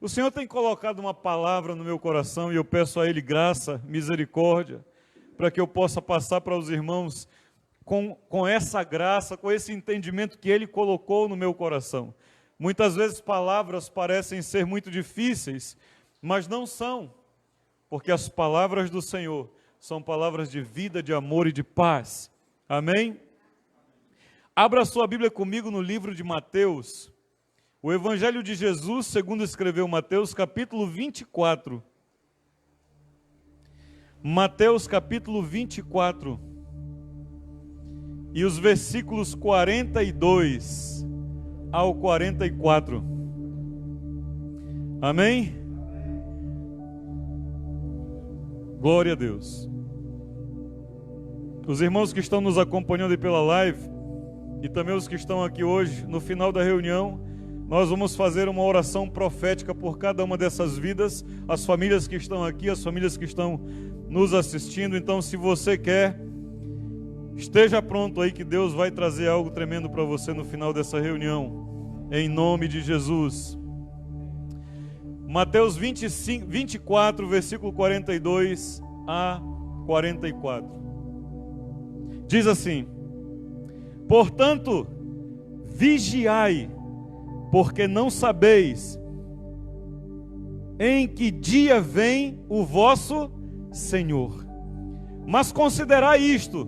O Senhor tem colocado uma palavra no meu coração e eu peço a Ele graça, misericórdia, para que eu possa passar para os irmãos com essa graça, com esse entendimento que Ele colocou no meu coração. Muitas vezes palavras parecem ser muito difíceis, mas não são, porque as palavras do Senhor são palavras de vida, de amor e de paz. Amém? Abra sua Bíblia comigo no livro de Mateus, o Evangelho de Jesus, segundo escreveu Mateus, capítulo 24. Mateus, capítulo 24. E os versículos 42 ao 44. Amém? Glória a Deus. Os irmãos que estão nos acompanhando aí pela live, e também os que estão aqui hoje, no final da reunião, nós vamos fazer uma oração profética por cada uma dessas vidas, as famílias que estão aqui, as famílias que estão nos assistindo. Então, se você quer, esteja pronto aí que Deus vai trazer algo tremendo para você no final dessa reunião, em nome de Jesus. Mateus 24, versículo 42 a 44. Diz assim: portanto, vigiai, porque não sabeis em que dia vem o vosso Senhor. Mas considerai isto: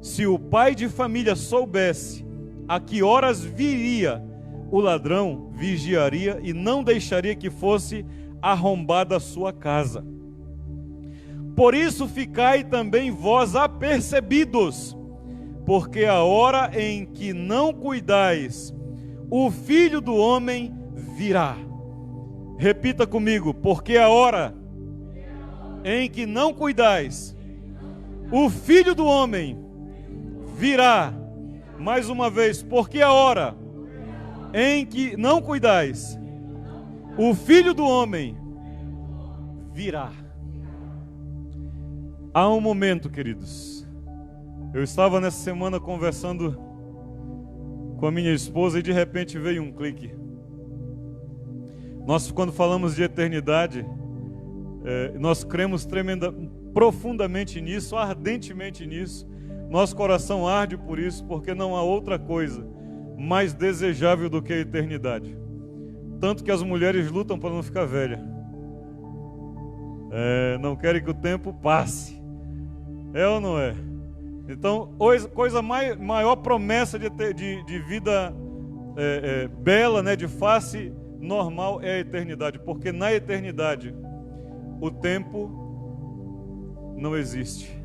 se o pai de família soubesse a que horas viria o ladrão, vigiaria e não deixaria que fosse arrombada a sua casa. Por isso ficai também vós apercebidos, porque a hora em que não cuidais, o Filho do Homem virá. Repita comigo: porque a hora em que não cuidais, o Filho do Homem virá. Mais uma vez: porque a hora em que não cuidais, o Filho do Homem virá. Há um momento, queridos, eu estava nessa semana conversando com a minha esposa e de repente veio um clique. Nós, quando falamos de eternidade, nós cremos profundamente nisso, ardentemente nisso. Nosso coração arde por isso, porque não há outra coisa mais desejável do que a eternidade. Tanto que as mulheres lutam para não ficar velha. Não querem que o tempo passe. É ou não é? Então, maior promessa de vida bela, né, de face normal, é a eternidade. Porque na eternidade, o tempo não existe.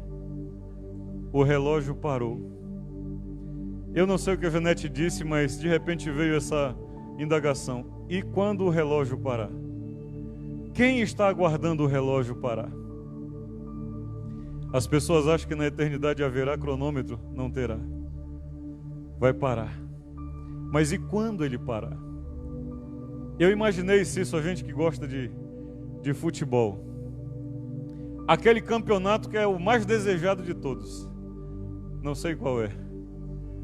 O relógio parou. Eu não sei o que a Janete disse, mas de repente veio essa indagação. E quando o relógio parar? Quem está aguardando o relógio parar? As pessoas acham que na eternidade haverá cronômetro. Não terá. Vai parar. Mas e quando ele parar? Eu imaginei isso, a gente que gosta de futebol. Aquele campeonato que é o mais desejado de todos. Não sei qual é.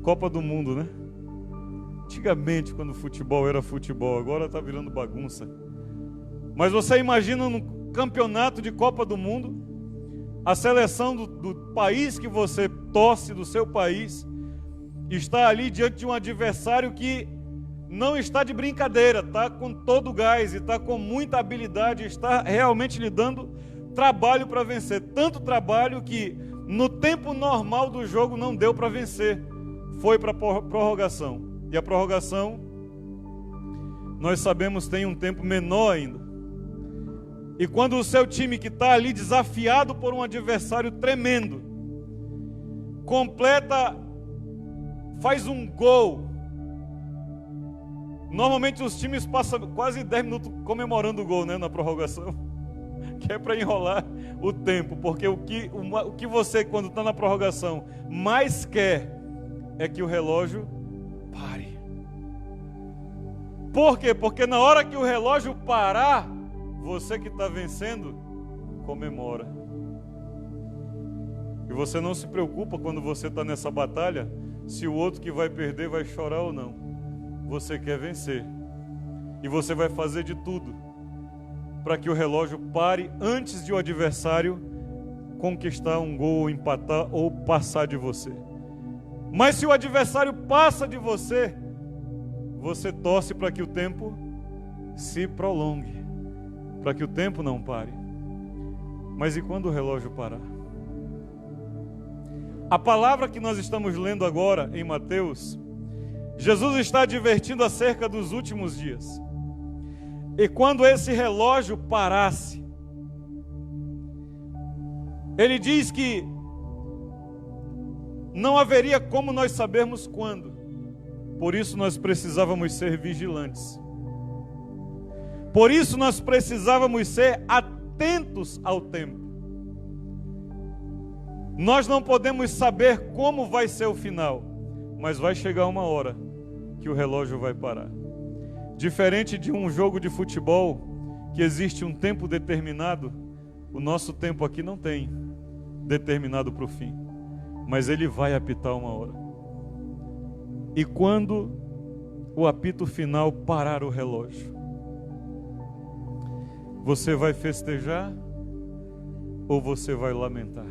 Copa do Mundo, né? Antigamente, quando o futebol era futebol, agora está virando bagunça. Mas você imagina no campeonato de Copa do Mundo, a seleção do país que você torce, do seu país, está ali diante de um adversário que não está de brincadeira, está com todo o gás, está com muita habilidade, está realmente lhe dando trabalho para vencer. Tanto trabalho que no tempo normal do jogo não deu para vencer. Foi para a prorrogação. E a prorrogação, nós sabemos, tem um tempo menor ainda. E quando o seu time, que está ali desafiado por um adversário tremendo, faz um gol. Normalmente os times passam quase 10 minutos comemorando o gol, né, na prorrogação. Que é para enrolar o tempo. Porque o que você, quando está na prorrogação, mais quer é que o relógio pare. Por quê? Porque na hora que o relógio parar, você que está vencendo, comemora. E você não se preocupa quando você está nessa batalha, se o outro que vai perder vai chorar ou não. Você quer vencer. E você vai fazer de tudo para que o relógio pare antes de o adversário conquistar um gol, empatar ou passar de você. Mas se o adversário passa de você, você torce para que o tempo se prolongue, para que o tempo não pare. Mas e quando o relógio parar? A palavra que nós estamos lendo agora em Mateus, Jesus está advertindo acerca dos últimos dias. E quando esse relógio parasse, ele diz que não haveria como nós sabermos quando. Por isso nós precisávamos ser vigilantes. Por isso nós precisávamos ser atentos ao tempo. Nós não podemos saber como vai ser o final, mas vai chegar uma hora que o relógio vai parar. Diferente de um jogo de futebol, que existe um tempo determinado, o nosso tempo aqui não tem determinado para o fim, mas ele vai apitar uma hora. E quando o apito final parar o relógio, você vai festejar ou você vai lamentar?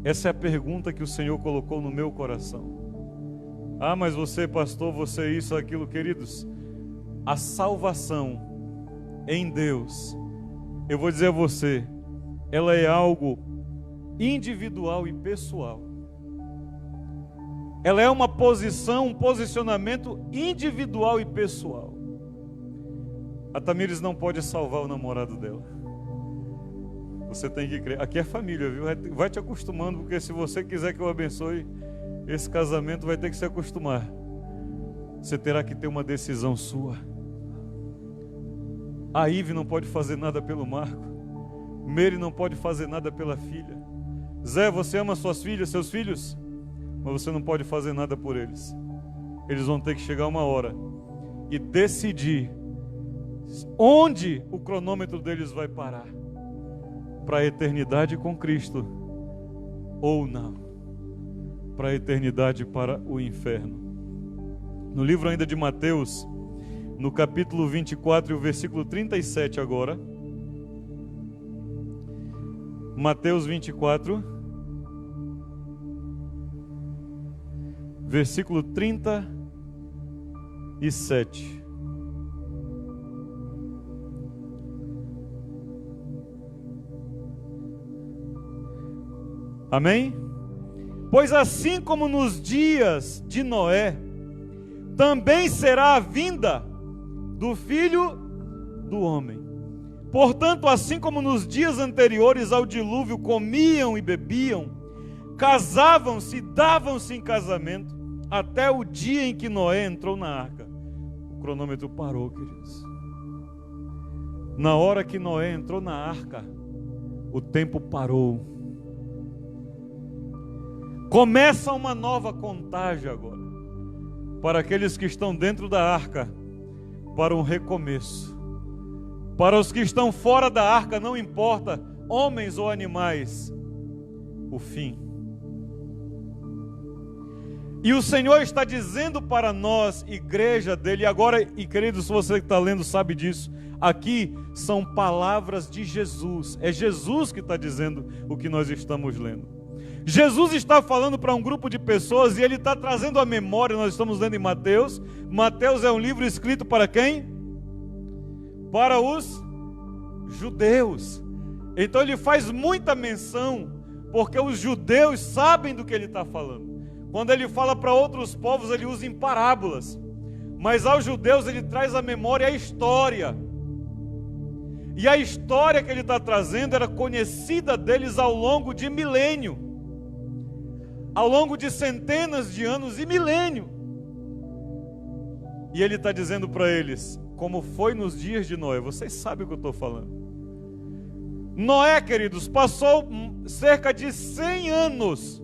Essa é a pergunta que o Senhor colocou no meu coração. Ah, mas você, pastor, você isso, aquilo, queridos. A salvação em Deus, eu vou dizer a você, ela é algo individual e pessoal. Ela é uma posição, um posicionamento individual e pessoal. A Tamires não pode salvar o namorado dela. Você tem que crer. Aqui é família, viu? Vai te acostumando, porque se você quiser que eu abençoe esse casamento, vai ter que se acostumar. Você terá que ter uma decisão sua. A Ive não pode fazer nada pelo Marco. Mary não pode fazer nada pela filha. Zé, você ama suas filhas, seus filhos? Mas você não pode fazer nada por eles. Eles vão ter que chegar uma hora e decidir onde o cronômetro deles vai parar. Para a eternidade com Cristo ou não. Para a eternidade para o inferno. No livro ainda de Mateus, no capítulo 24 e o versículo 37 agora. Mateus 24, versículo 37. Amém? Pois assim como nos dias de Noé, também será a vinda do Filho do Homem. Portanto, assim como nos dias anteriores ao dilúvio comiam e bebiam, casavam-se e davam-se em casamento, até o dia em que Noé entrou na arca. O cronômetro parou, queridos. Na hora que Noé entrou na arca, o tempo parou. Começa uma nova contagem agora, para aqueles que estão dentro da arca, para um recomeço. Para os que estão fora da arca, não importa, homens ou animais, o fim. E o Senhor está dizendo para nós, igreja dele, agora, e queridos, se você que está lendo sabe disso, aqui são palavras de Jesus, é Jesus que está dizendo o que nós estamos lendo. Jesus está falando para um grupo de pessoas e ele está trazendo a memória, nós estamos lendo em Mateus. Mateus é um livro escrito para quem? Para os judeus. Então ele faz muita menção, porque os judeus sabem do que ele está falando. Quando ele fala para outros povos, ele usa em parábolas. Mas aos judeus ele traz a memória, a história. E a história que ele está trazendo era conhecida deles ao longo de milênio. Ao longo de centenas de anos e milênio. E ele está dizendo para eles, como foi nos dias de Noé. Vocês sabem o que eu estou falando. Noé, queridos, passou cerca de 100 anos.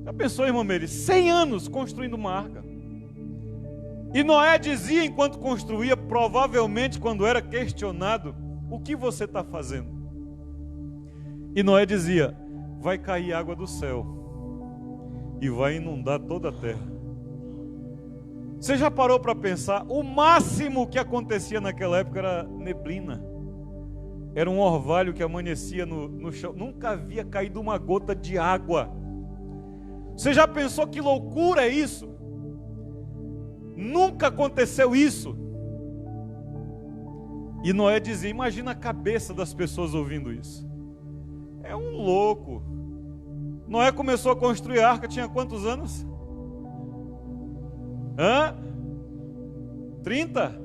Já pensou, irmão Meire? 100 anos construindo uma arca. E Noé dizia, enquanto construía, provavelmente quando era questionado, o que você está fazendo? E Noé dizia, vai cair água do céu e vai inundar toda a terra. Você já parou para pensar? O máximo que acontecia naquela época era neblina. Era um orvalho que amanhecia no chão. Nunca havia caído uma gota de água. Você já pensou que loucura é isso? Nunca aconteceu isso. E Noé dizia, imagina a cabeça das pessoas ouvindo isso. É um louco. Noé começou a construir a arca, tinha quantos anos? 30?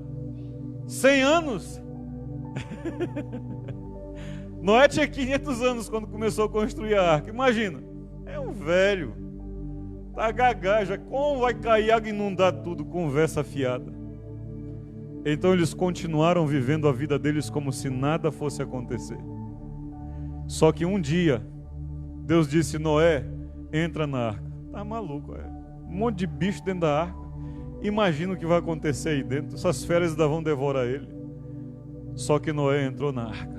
100 anos? Noé tinha 500 anos quando começou a construir a arca. Imagina, é um velho, tá gagaja, como vai cair água e inundar tudo? Conversa fiada. Então eles continuaram vivendo a vida deles como se nada fosse acontecer. Só que um dia Deus disse, Noé, entra na arca. Tá maluco, um monte de bicho dentro da arca. Imagina o que vai acontecer aí dentro. Essas feras ainda vão devorar ele. Só que Noé entrou na arca.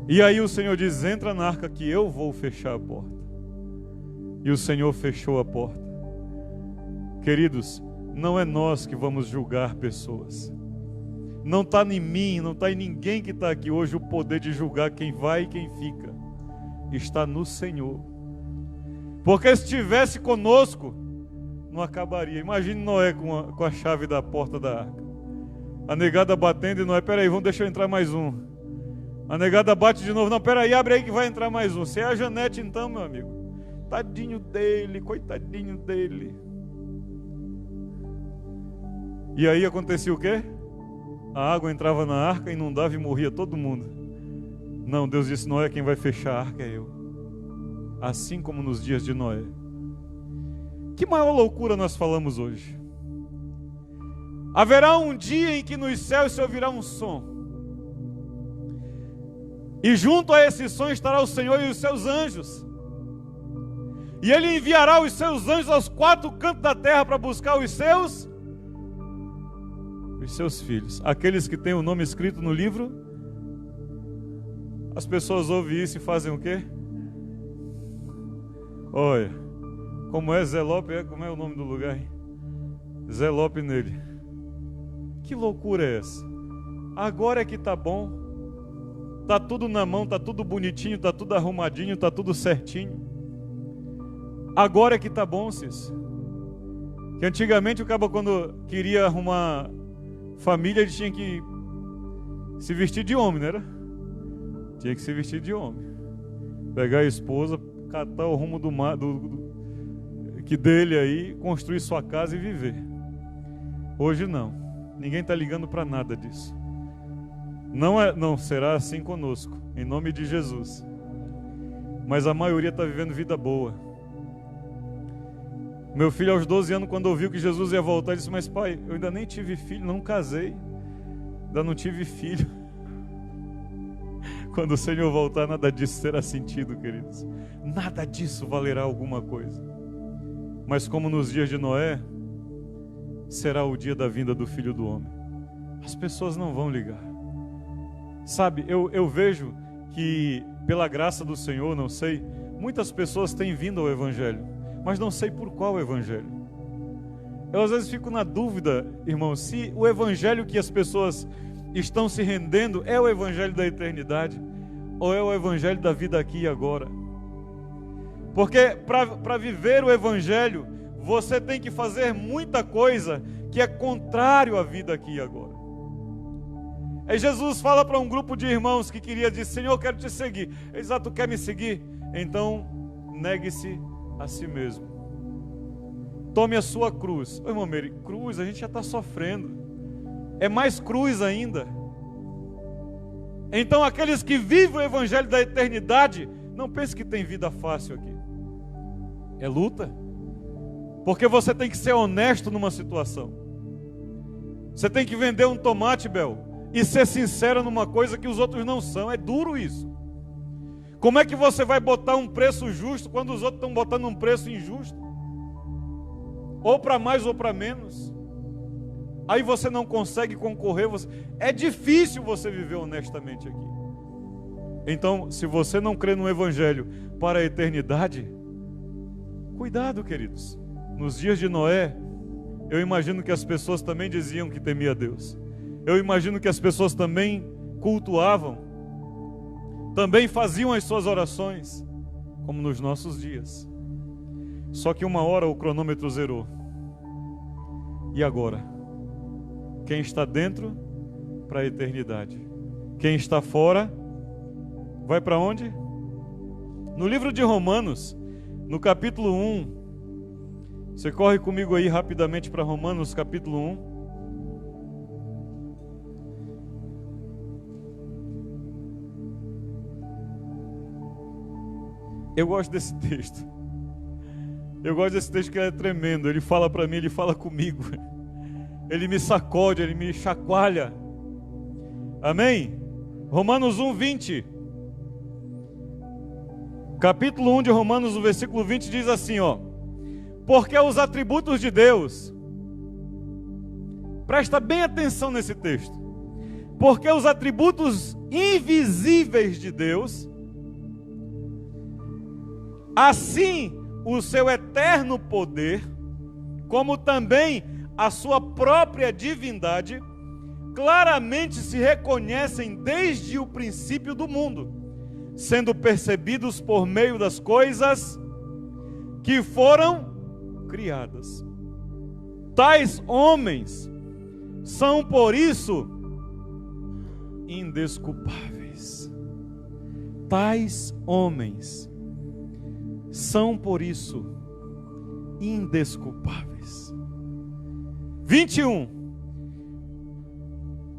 E aí o Senhor diz, entra na arca que eu vou fechar a porta. E o Senhor fechou a porta. Queridos, não é nós que vamos julgar pessoas. Não está em mim, não está em ninguém que está aqui hoje o poder de julgar quem vai e quem fica. Está no Senhor. Porque se estivesse conosco, não acabaria. Imagine Noé com a chave da porta da arca. A negada batendo e Noé, peraí, deixa eu entrar mais um. A negada bate de novo, não, peraí, abre aí que vai entrar mais um. Você é a Janete então, meu amigo. Tadinho dele, coitadinho dele. E aí acontecia o quê? A água entrava na arca, inundava e morria todo mundo. Não, Deus disse, Noé, quem vai fechar a arca é eu. Assim como nos dias de Noé. Que maior loucura nós falamos hoje. Haverá um dia em que nos céus se ouvirá um som. E junto a esse som estará o Senhor e os seus anjos. E Ele enviará os seus anjos aos 4 cantos da terra para buscar os seus filhos. Aqueles que têm o nome escrito no livro. As pessoas ouvem isso e fazem o quê? Olha, como é Zelope, como é o nome do lugar, hein? Zelope nele. Que loucura é essa? Agora é que tá bom. Tá tudo na mão, tá tudo bonitinho, tá tudo arrumadinho, tá tudo certinho. Agora é que tá bom, cis. Que antigamente o cara quando queria arrumar família, ele tinha que se vestir de homem, não era? Tinha que se vestir de homem. Pegar a esposa, catar o rumo que dele aí, construir sua casa e viver. Hoje não. Ninguém está ligando para nada disso. Não será assim conosco, em nome de Jesus. Mas a maioria está vivendo vida boa. Meu filho aos 12 anos, quando ouviu que Jesus ia voltar, ele disse, mas pai, eu ainda nem tive filho, não casei. Ainda não tive filho. Quando o Senhor voltar, nada disso terá sentido, queridos. Nada disso valerá alguma coisa. Mas como nos dias de Noé, será o dia da vinda do Filho do Homem. As pessoas não vão ligar. Sabe, eu vejo que, pela graça do Senhor, não sei, muitas pessoas têm vindo ao Evangelho, mas não sei por qual Evangelho. Eu às vezes fico na dúvida, irmão, se o Evangelho que as pessoas estão se rendendo é o Evangelho da eternidade ou é o Evangelho da vida aqui e agora. Porque para viver o Evangelho, você tem que fazer muita coisa que é contrário à vida aqui e agora. Aí Jesus fala para um grupo de irmãos que queria dizer, Senhor, eu quero te seguir. Eles, tu quer me seguir? Então, negue-se a si mesmo. Tome a sua cruz. Ô, irmão Meire, cruz, a gente já está sofrendo. É mais cruz ainda. Então, aqueles que vivem o Evangelho da eternidade, não pense que tem vida fácil aqui. É luta. Porque você tem que ser honesto numa situação. Você tem que vender um tomate, Bel, e ser sincero numa coisa que os outros não são. É duro isso. Como é que você vai botar um preço justo quando os outros estão botando um preço injusto? Ou para mais ou para menos. Aí você não consegue concorrer. É difícil você viver honestamente aqui. Então, se você não crê no Evangelho para a eternidade, cuidado, queridos. Nos dias de Noé, eu imagino que as pessoas também diziam que temia Deus. Eu imagino que as pessoas também cultuavam, também faziam as suas orações, como nos nossos dias. Só que uma hora o cronômetro zerou. E agora? Quem está dentro, para a eternidade. Quem está fora, vai para onde? No livro de Romanos, no capítulo 1, você corre comigo aí rapidamente para Romanos, capítulo 1. Eu gosto desse texto. Eu gosto desse texto que é tremendo. Ele fala para mim, ele fala comigo. Ele me sacode, ele me chacoalha. Amém? Romanos 1, 20. Capítulo 1 de Romanos, o versículo 20 diz assim, ó: porque os atributos de Deus, presta bem atenção nesse texto, porque os atributos invisíveis de Deus, assim o seu eterno poder, como também a sua própria divindade, claramente se reconhecem desde o princípio do mundo, sendo percebidos por meio das coisas que foram criadas. Tais homens são por isso indesculpáveis. Tais homens são por isso indesculpáveis. 21.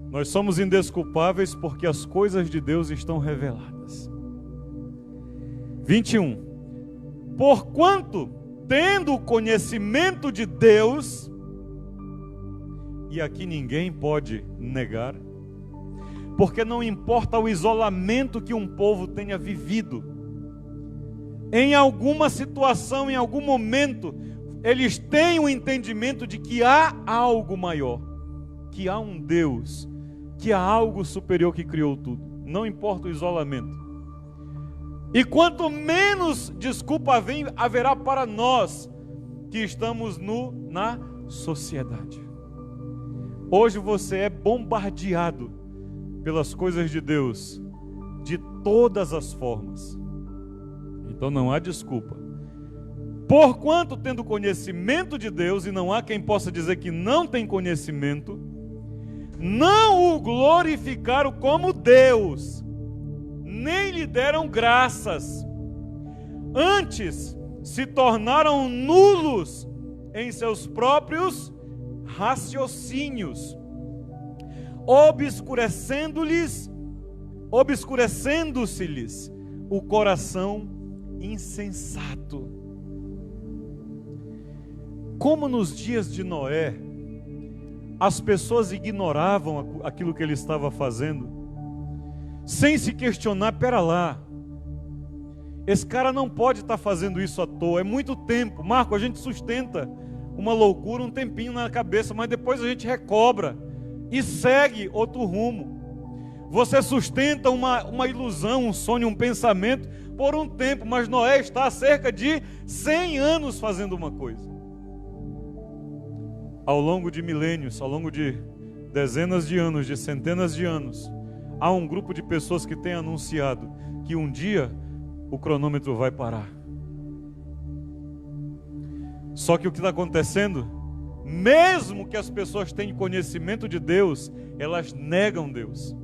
Nós somos indesculpáveis porque as coisas de Deus estão reveladas. 21. Porquanto, tendo o conhecimento de Deus, e aqui ninguém pode negar, porque não importa o isolamento que um povo tenha vivido, em alguma situação, em algum momento, eles têm o entendimento de que há algo maior, que há um Deus, que há algo superior que criou tudo. Não importa o isolamento. E quanto menos desculpa haverá para nós que estamos na sociedade. Hoje você é bombardeado pelas coisas de Deus de todas as formas. Então não há desculpa. Porquanto, tendo conhecimento de Deus, e não há quem possa dizer que não tem conhecimento, não o glorificaram como Deus, nem lhe deram graças. Antes se tornaram nulos em seus próprios raciocínios, obscurecendo-se-lhes o coração insensato. Como nos dias de Noé, as pessoas ignoravam aquilo que ele estava fazendo, sem se questionar, pera lá, esse cara não pode estar fazendo isso à toa, é muito tempo. Marco, a gente sustenta uma loucura um tempinho na cabeça, mas depois a gente recobra e segue outro rumo. Você sustenta uma ilusão, um sonho, um pensamento por um tempo, mas Noé está há cerca de 100 anos fazendo uma coisa. Ao longo de milênios, ao longo de dezenas de anos, de centenas de anos, há um grupo de pessoas que tem anunciado que um dia o cronômetro vai parar. Só que o que está acontecendo, mesmo que as pessoas tenham conhecimento de Deus, elas negam Deus.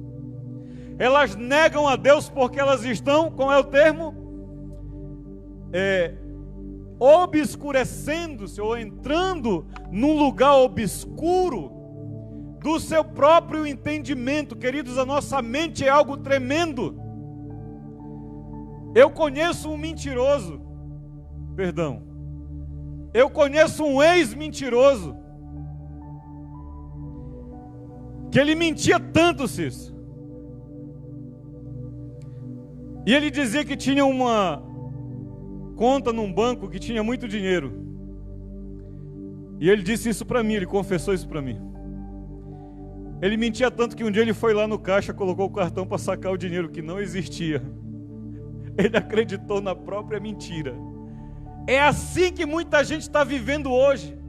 Elas negam a Deus porque elas estão, qual é o termo? Obscurecendo-se ou entrando num lugar obscuro do seu próprio entendimento. Queridos, a nossa mente é algo tremendo. Eu conheço um mentiroso, eu conheço um ex-mentiroso, que ele mentia tanto, Cício, e ele dizia que tinha uma conta num banco que tinha muito dinheiro, e ele disse isso para mim, ele confessou isso para mim. Ele mentia tanto que um dia ele foi lá no caixa, colocou o cartão para sacar o dinheiro que não existia. Ele acreditou na própria mentira. É assim que muita gente está vivendo hoje.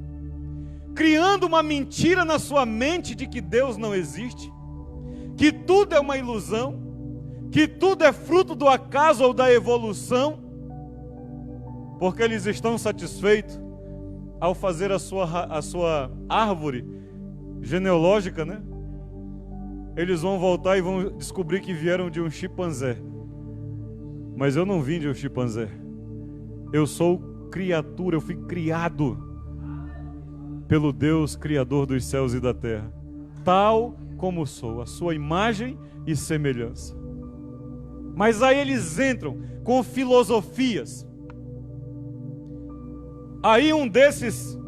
criando uma mentira na sua mente de que Deus não existe, que tudo é uma ilusão, que tudo é fruto do acaso ou da evolução, porque eles estão satisfeitos ao fazer a sua árvore genealógica, né? Eles vão voltar e vão descobrir que vieram de um chimpanzé. Mas eu não vim de um chimpanzé. Eu sou criatura, eu fui criado pelo Deus Criador dos céus e da terra, tal como sou, a sua imagem e semelhança. Mas aí eles entram com filosofias. Aí um desses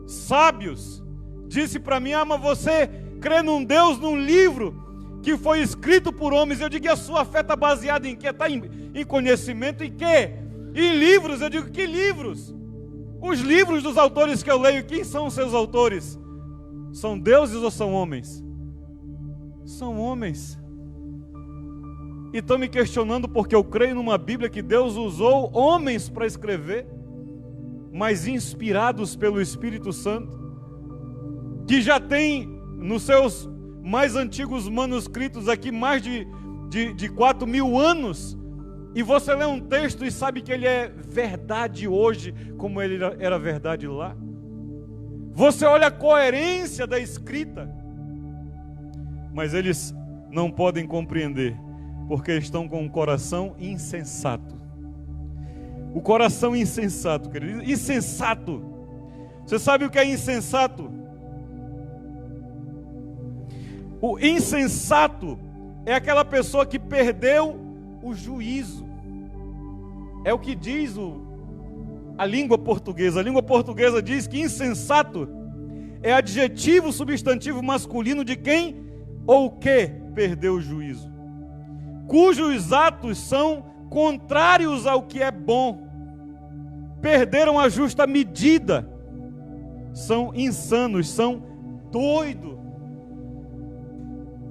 sábios disse para mim: mas você crê num Deus, num livro que foi escrito por homens? Eu digo: e a sua fé está baseada em quê? Está em conhecimento em quê? Em livros? Eu digo: que livros? Os livros dos autores que eu leio, quem são os seus autores? São deuses ou são homens? São homens. E estão me questionando porque eu creio numa Bíblia que Deus usou homens para escrever, mas inspirados pelo Espírito Santo, que já tem nos seus mais antigos manuscritos aqui mais de 4.000 anos, e você lê um texto e sabe que ele é verdade hoje, como ele era verdade lá. Você olha a coerência da escrita, mas eles não podem compreender, porque estão com um coração insensato. O coração insensato, querido, insensato. Você sabe o que é insensato? O insensato é aquela pessoa que perdeu o juízo. É o que diz a língua portuguesa. A língua portuguesa diz que insensato é adjetivo substantivo masculino de quem ou que perdeu o juízo, cujos atos são contrários ao que é bom, perderam a justa medida, são insanos, são doidos.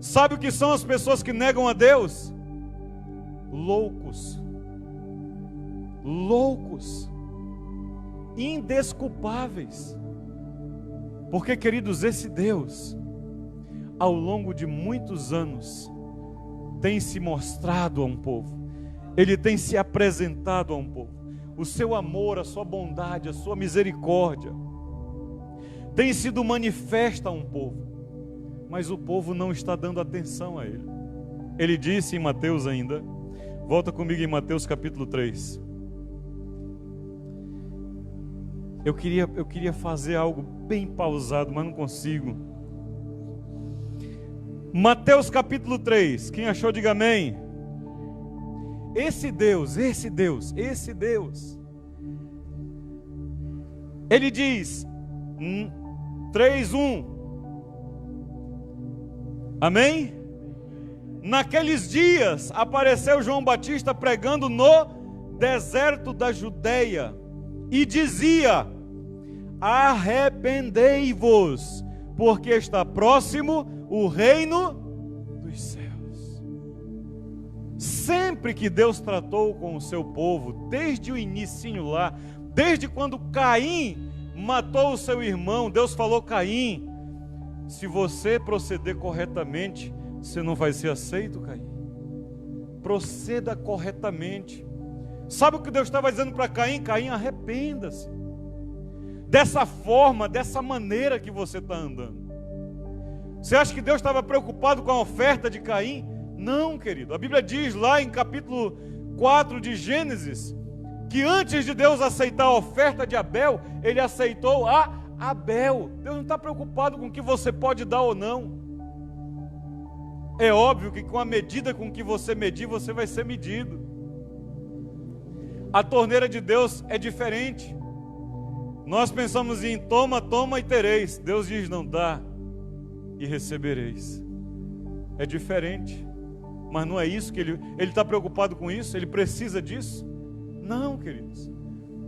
Sabe o que são as pessoas que negam a Deus? Loucos. Loucos. Indesculpáveis. Porque, queridos, esse Deus, ao longo de muitos anos, tem se mostrado a um povo. Ele tem se apresentado a um povo. O seu amor, a sua bondade, a sua misericórdia tem sido manifesta a um povo. Mas o povo não está dando atenção a ele. Ele disse em Mateus ainda, volta comigo em Mateus capítulo 3. Eu queria fazer algo bem pausado, mas não consigo. Mateus capítulo 3, quem achou diga amém. Esse Deus, ele diz, 3:1, amém? Naqueles dias apareceu João Batista pregando no deserto da Judeia e dizia: arrependei-vos, porque está próximo o reino dos céus. Sempre que Deus tratou com o seu povo, desde o inicinho lá, desde quando Caim matou o seu irmão, Deus falou: Caim, se você proceder corretamente, você não vai ser aceito, Caim. Proceda corretamente. Sabe o que Deus estava dizendo para Caim? Caim, arrependa-se dessa forma, dessa maneira que você está andando. Você acha que Deus estava preocupado com a oferta de Caim? Não, querido. A Bíblia diz lá em capítulo 4 de Gênesis, que antes de Deus aceitar a oferta de Abel, Ele aceitou a Abel. Deus não está preocupado com o que você pode dar ou não. É óbvio que com a medida com que você medir, você vai ser medido. A torneira de Deus é diferente. Nós pensamos em toma, toma e tereis. Deus diz: não dá e recebereis. É diferente. Mas não é isso que ele está preocupado com isso? Ele precisa disso? Não, queridos.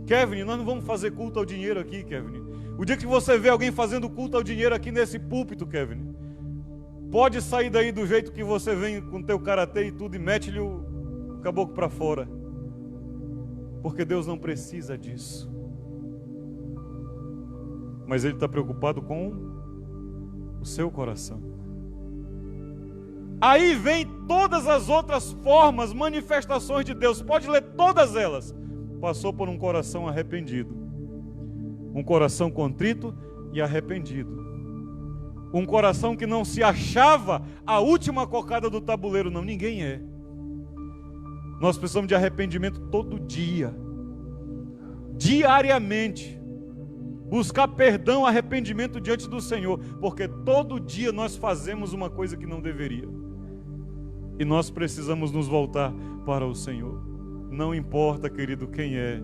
Kevin, nós não vamos fazer culto ao dinheiro aqui, Kevin. O dia que você vê alguém fazendo culto ao dinheiro aqui nesse púlpito, Kevin, pode sair daí do jeito que você vem com teu karatê e tudo e mete-lhe o caboclo para fora. Porque Deus não precisa disso. mas Ele está preocupado com o seu coração. Aí vem todas as outras formas, manifestações de Deus, pode ler todas elas. Passou por um coração arrependido, um coração contrito e arrependido, um coração que não se achava a última cocada do tabuleiro, não, ninguém é. Nós precisamos de arrependimento todo dia, diariamente, buscar perdão, arrependimento diante do Senhor, porque todo dia nós fazemos uma coisa que não deveria, e nós precisamos nos voltar para o Senhor. Não importa, querido, quem é.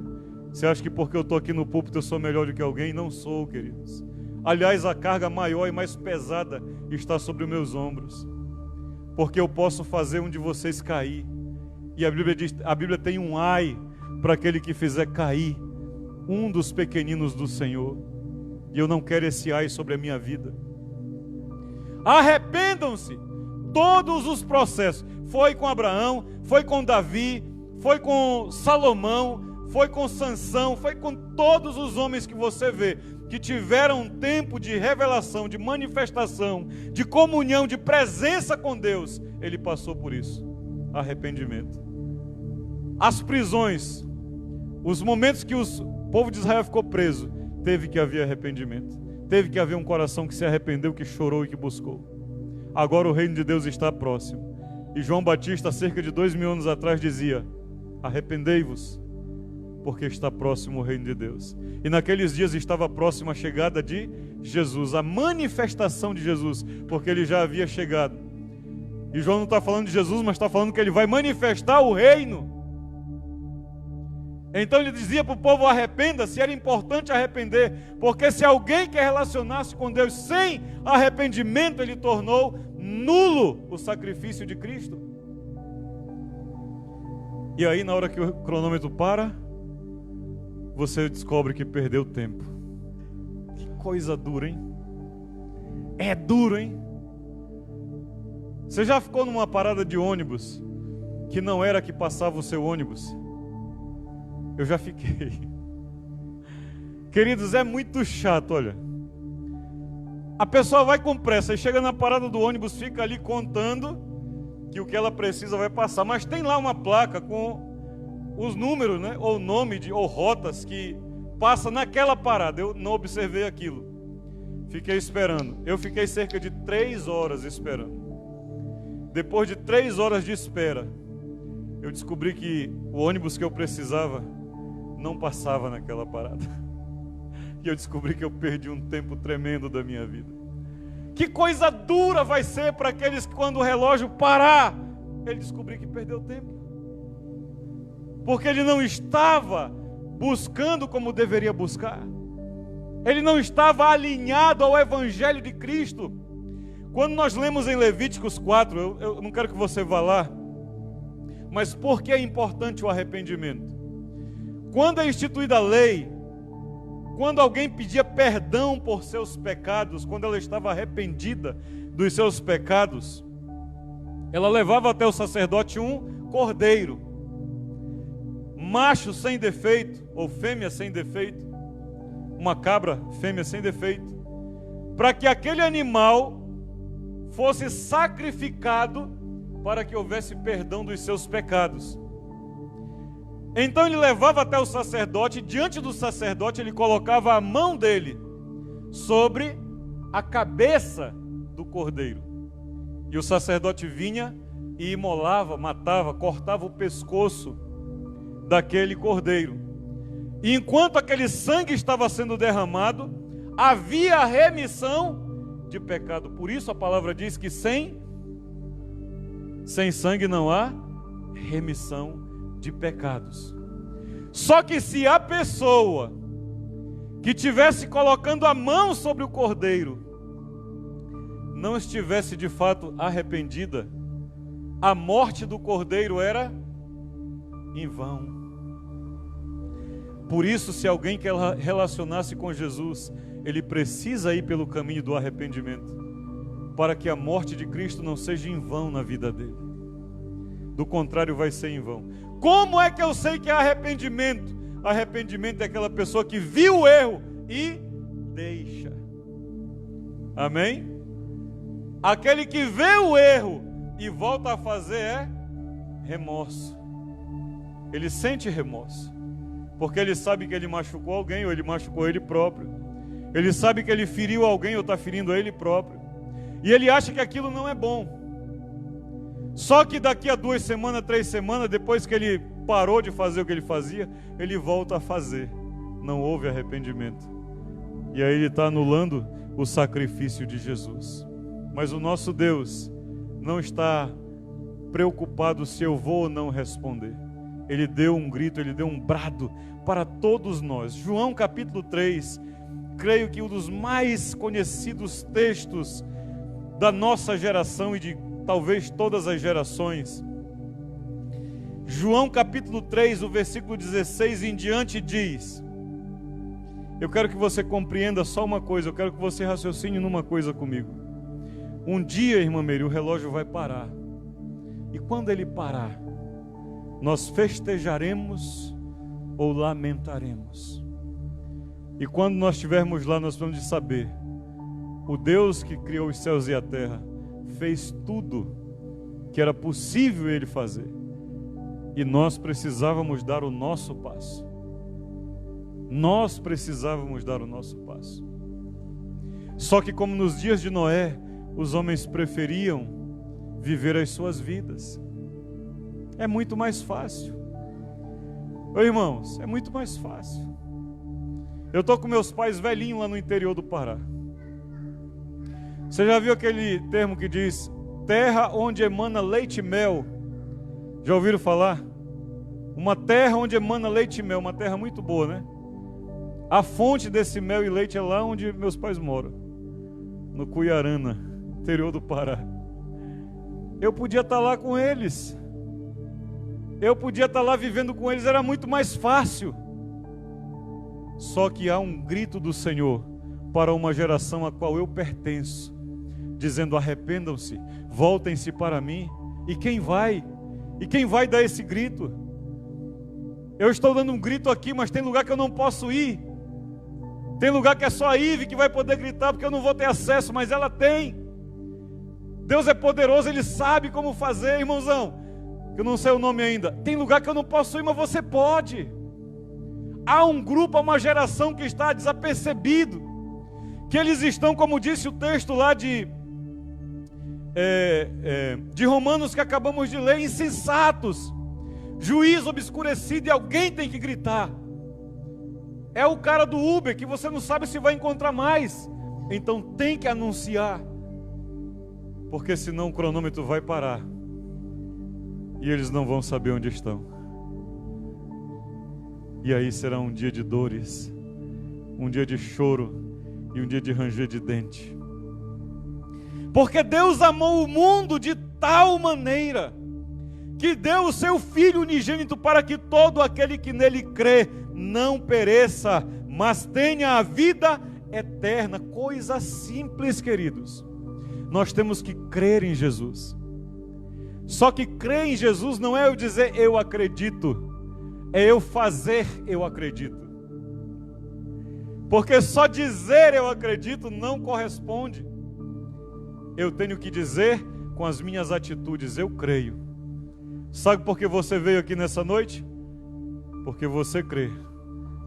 Você acha que porque eu estou aqui no púlpito eu sou melhor do que alguém? Não sou, queridos. Aliás, a carga maior e mais pesada está sobre os meus ombros, porque eu posso fazer um de vocês cair. E a Bíblia diz, a Bíblia tem um ai para aquele que fizer cair um dos pequeninos do Senhor. E eu não quero esse ai sobre a minha vida. Arrependam-se. Todos os processos. Foi com Abraão, foi com Davi, foi com Salomão, foi com Sansão, foi com todos os homens que você vê, que tiveram um tempo de revelação, de manifestação, de comunhão, de presença com Deus. Ele passou por isso. Arrependimento. As prisões, os momentos que o povo de Israel ficou preso, teve que haver arrependimento. Teve que haver um coração que se arrependeu, que chorou e que buscou. Agora o reino de Deus está próximo. E João Batista, cerca de 2000 anos atrás, dizia: arrependei-vos, porque está próximo o reino de Deus. E naqueles dias estava próxima a chegada de Jesus, a manifestação de Jesus, porque ele já havia chegado. E João não está falando de Jesus, mas está falando que ele vai manifestar o reino. Então ele dizia para o povo: arrependa-se. Era importante arrepender, porque se alguém quer relacionar-se com Deus sem arrependimento, ele tornou nulo o sacrifício de Cristo. E aí, na hora que o cronômetro para, você descobre que perdeu tempo. Que coisa dura, hein? É duro, hein? Você já ficou numa parada de ônibus que não era que passava o seu ônibus? Eu já fiquei. Queridos, é muito chato, olha. A pessoa vai com pressa e chega na parada do ônibus, fica ali contando que o que ela precisa vai passar. Mas tem lá uma placa com os números, né? Ou nome ou rotas que passa naquela parada. Eu não observei aquilo. Fiquei esperando. Eu fiquei cerca de 3 horas esperando. Depois de 3 horas de espera, eu descobri que o ônibus que eu precisava não passava naquela parada. E eu descobri que eu perdi um tempo tremendo da minha vida. Que coisa dura vai ser para aqueles que, quando o relógio parar, ele descobrir que perdeu tempo. Porque ele não estava buscando como deveria buscar. Ele não estava alinhado ao Evangelho de Cristo. Quando nós lemos em Levíticos 4, eu não quero que você vá lá, mas por que é importante o arrependimento? Quando é instituída a lei, quando alguém pedia perdão por seus pecados, quando ela estava arrependida dos seus pecados, ela levava até o sacerdote um cordeiro, macho sem defeito, ou fêmea sem defeito, uma cabra fêmea sem defeito, para que aquele animal fosse sacrificado para que houvesse perdão dos seus pecados. Então ele levava até o sacerdote, e diante do sacerdote ele colocava a mão dele sobre a cabeça do cordeiro. E o sacerdote vinha e imolava, matava, cortava o pescoço daquele cordeiro. E enquanto aquele sangue estava sendo derramado, havia remissão de pecado. Por isso a palavra diz que sem sangue não há remissão de pecados. Só que se a pessoa que estivesse colocando a mão sobre o cordeiro não estivesse de fato arrependida, a morte do cordeiro era em vão. Por isso, se alguém quer relacionar-se com Jesus, ele precisa ir pelo caminho do arrependimento, para que a morte de Cristo não seja em vão na vida dele. Do contrário, vai ser em vão. Como é que eu sei que é arrependimento? Arrependimento é aquela pessoa que viu o erro e deixa. Amém? Aquele que vê o erro e volta a fazer é remorso. Ele sente remorso, porque ele sabe que ele machucou alguém ou ele machucou ele próprio. Ele sabe que ele feriu alguém ou está ferindo ele próprio. E ele acha que aquilo não é bom. Só que daqui a 2 semanas, 3 semanas, depois que ele parou de fazer o que ele fazia, ele volta a fazer. Não houve arrependimento. E aí ele está anulando o sacrifício de Jesus. Mas o nosso Deus não está preocupado se eu vou ou não responder. Ele deu um grito, ele deu um brado para todos nós. João capítulo 3, creio que um dos mais conhecidos textos da nossa geração e de talvez todas as gerações. João capítulo 3, o versículo 16 em diante diz: eu quero que você compreenda só uma coisa, eu quero que você raciocine numa coisa comigo. Um dia, irmã Mary, o relógio vai parar. E quando ele parar, nós festejaremos ou lamentaremos. E quando nós estivermos lá, nós vamos saber: o Deus que criou os céus e a terra fez tudo que era possível ele fazer. E nós precisávamos dar o nosso passo. Nós precisávamos dar o nosso passo. Só que como nos dias de Noé, os homens preferiam viver as suas vidas. É muito mais fácil. Ô irmãos, é muito mais fácil. Eu estou com meus pais velhinhos lá no interior do Pará. Você já viu aquele termo que diz terra onde emana leite e mel? Já ouviram falar? Uma terra onde emana leite e mel, uma terra muito boa, né? A fonte desse mel e leite é lá onde meus pais moram, no Cuiarana, interior do Pará. Eu podia estar lá com eles. Eu podia estar lá vivendo com eles, era muito mais fácil. Só que há um grito do Senhor para uma geração a qual eu pertenço, dizendo: arrependam-se, voltem-se para mim. E quem vai? E quem vai dar esse grito? Eu estou dando um grito aqui, mas tem lugar que eu não posso ir. Tem lugar que é só a Ive que vai poder gritar, porque eu não vou ter acesso, mas ela tem. Deus é poderoso, Ele sabe como fazer, irmãozão. Eu não sei o nome ainda. Tem lugar que eu não posso ir, mas você pode. Há um grupo, há uma geração que está desapercebido, que eles estão, como disse o texto lá de Romanos que acabamos de ler, insensatos, juízo obscurecido, e alguém tem que gritar. É o cara do Uber que você não sabe se vai encontrar mais, então tem que anunciar, porque senão o cronômetro vai parar e eles não vão saber onde estão. E aí será um dia de dores, um dia de choro e um dia de ranger de dente. Porque Deus amou o mundo de tal maneira que deu o seu Filho unigênito para que todo aquele que nele crê não pereça, mas tenha a vida eterna. Coisa simples, queridos. Nós temos que crer em Jesus. Só que crer em Jesus não é eu dizer eu acredito, é eu fazer eu acredito. Porque só dizer eu acredito não corresponde. Eu tenho que dizer com as minhas atitudes: eu creio. Sabe por que você veio aqui nessa noite? Porque você crê.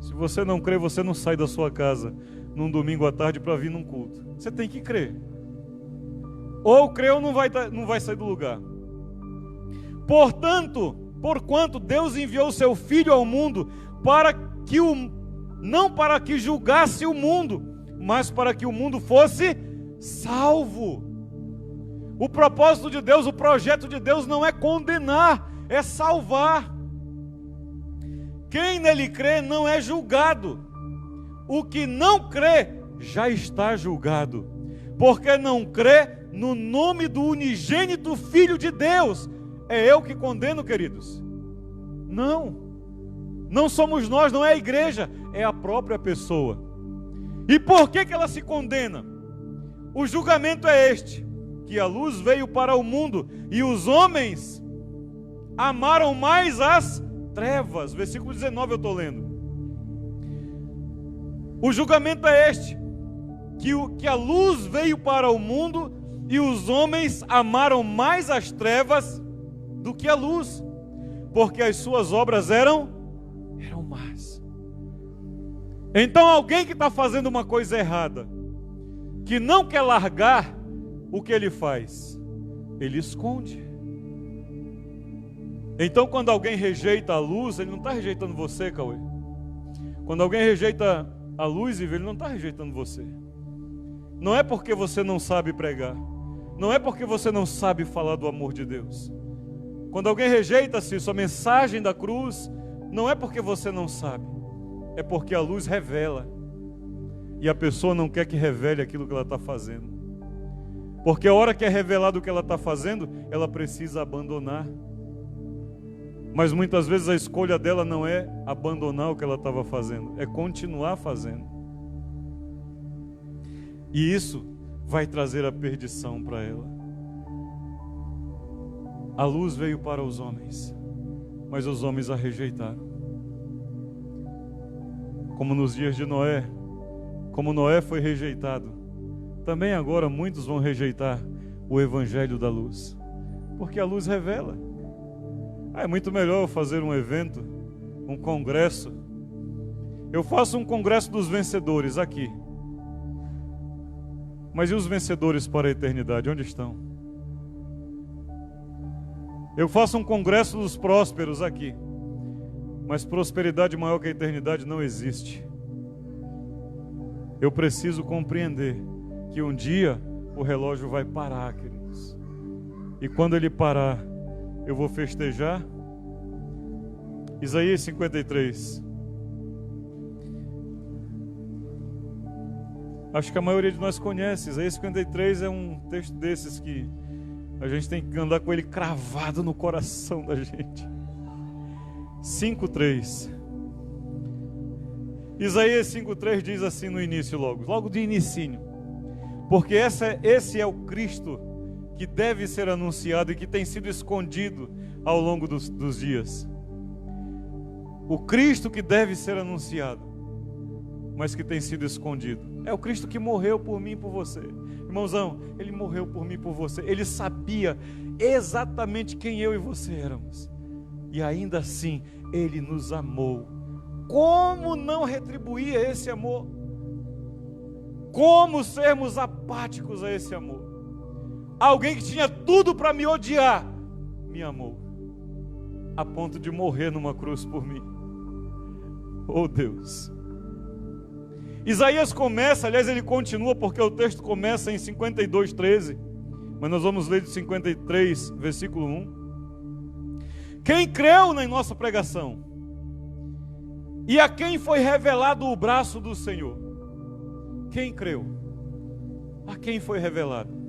Se você não crê, você não sai da sua casa num domingo à tarde para vir num culto. Você tem que crer. Ou crê ou não vai sair do lugar. Portanto, porquanto Deus enviou o seu Filho ao mundo não para que julgasse o mundo, mas para que o mundo fosse salvo. O propósito de Deus, o projeto de Deus não é condenar, é salvar. Quem nele crê não é julgado. O que não crê já está julgado, porque não crê no nome do unigênito Filho de Deus. É eu que condeno, queridos? Não somos nós, não é a igreja, é a própria pessoa. E por que ela se condena? O julgamento é este: que a luz veio para o mundo e os homens amaram mais as trevas. Versículo 19 eu estou lendo. O julgamento é este: que a luz veio para o mundo e os homens amaram mais as trevas do que a luz, porque as suas obras eram más. Então alguém que está fazendo uma coisa errada, que não quer largar, o que ele faz? Ele esconde. Então quando alguém rejeita a luz, ele não está rejeitando você, Cauê. Quando alguém rejeita a luz, ele não está rejeitando você. Não é porque você não sabe pregar, não é porque você não sabe falar do amor de Deus. Quando alguém rejeita-se sua mensagem da cruz, não é porque você não sabe, é porque a luz revela. E a pessoa não quer que revele aquilo que ela está fazendo. Porque a hora que é revelado o que ela está fazendo, ela precisa abandonar. Mas muitas vezes a escolha dela não é abandonar o que ela estava fazendo, é continuar fazendo. E isso vai trazer a perdição para ela. A luz veio para os homens, mas os homens a rejeitaram. Como nos dias de Noé, como Noé foi rejeitado, também agora muitos vão rejeitar o evangelho da luz, porque a luz revela. É muito melhor eu fazer um evento, um congresso. Eu faço um congresso dos vencedores aqui. Mas e os vencedores para a eternidade? Onde estão? Eu faço um congresso dos prósperos aqui. Mas prosperidade maior que a eternidade não existe. Eu preciso compreender que um dia o relógio vai parar, queridos. E quando ele parar, eu vou festejar. Isaías 53. Acho que a maioria de nós conhece. Isaías 53 é um texto desses que a gente tem que andar com ele cravado no coração da gente. 5:3. Isaías 5:3 diz assim no início, logo de inicinho: porque esse é o Cristo que deve ser anunciado e que tem sido escondido ao longo dos dias. O Cristo que deve ser anunciado, mas que tem sido escondido. É o Cristo que morreu por mim e por você. Irmãozão, Ele morreu por mim e por você. Ele sabia exatamente quem eu e você éramos. E ainda assim, Ele nos amou. Como não retribuir esse amor? Como sermos apáticos a esse amor? Alguém que tinha tudo para me odiar, me amou, a ponto de morrer numa cruz por mim. Oh Deus! Isaías começa, aliás ele continua, porque o texto começa em 52:13, mas nós vamos ler de 53, versículo 1. Quem creu na nossa pregação? E a quem foi revelado o braço do Senhor? Quem creu? A quem foi revelado?